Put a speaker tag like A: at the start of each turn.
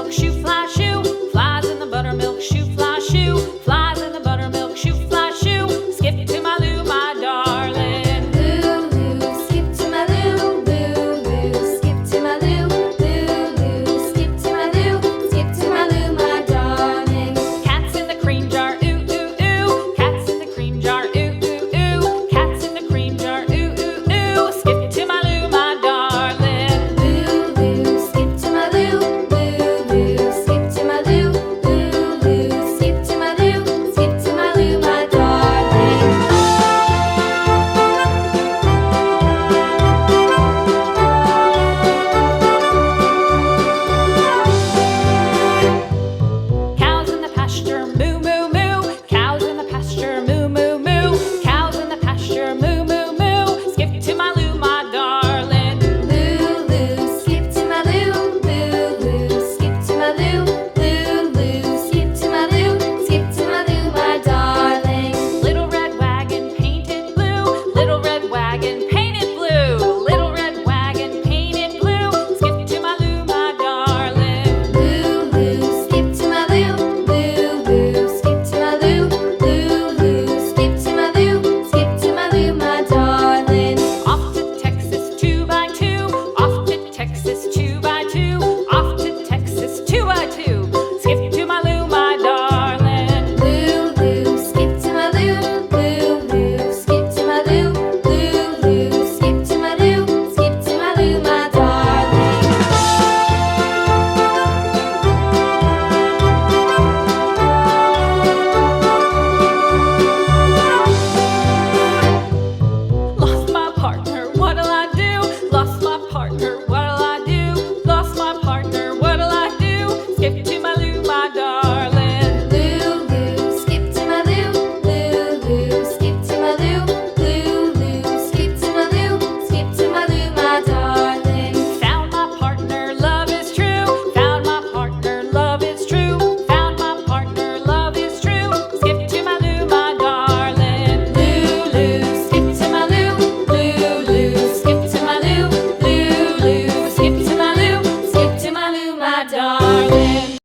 A: buttermilk shoe, fly shoe. Flies in the buttermilk shoe, fly shoe. Flies in the buttermilk shoe, fly shoe. Skip to my Lou, my darling.
B: Lulu, skip to my Lou, Lulu, skip to my Lou, Lulu, skip to my Lou, skip to my Lou, my darling.
A: Cats in the cream jar, ooh, ooh, ooh. Cats in the cream jar, ooh, ooh, ooh. Cats in the cream jar, ooh, ooh, ooh. Skip to my Lou, my darling.
B: Lulu, skip to my Lou, Lulu, skip to my Lou, Lulu, skip to my Lou, skip to my Lou, my darling.
A: Cows in the pasture, moo, moo, moo. Cows in the pasture, moo, moo, moo. Cows in the pasture, moo, moo, moo. Skip to my Lou, my darling.
B: Lulu, skip to my Lou, Lulu, skip to my Lou, Lulu, skip to my Lou, skip to my Lou, my darling.
A: Little red wagon painted blue. Little red wagon painted blue. Little red wagon painted blue. Skip to my Lou, my darling.
B: Lulu, skip to my Lou, Lulu, skip to my Lou, Lulu, skip to my Lou, skip to my Lou, my darling.
A: Off to Texas 2x2. Off to Texas 2x2. Off to Texas 2x2. Skip to my Lou, my darling.
B: Lulu, skip to my Lou, Lulu, skip to my Lou, Lulu, skip to my Lou, skip to my Lou, my darling.
A: Lost my partner, what'll I do? Lost my partner, what'll I do? Lost my partner, what'll I do? Skip to my Lou, my darling.
B: Lulu, skip to my Lou, Lulu, skip to my Lou, Lulu, skip to my Lou, skip to my Lou, my darling.
A: Found my partner, love is true. Found my partner, love is true. Found my partner, love is true. Skip to my Lou, my darling.
B: Lulu, skip to my Lou, Lulu, skip to my Lou, Lulu, skip to my Lou, skip to my Lou, my darling.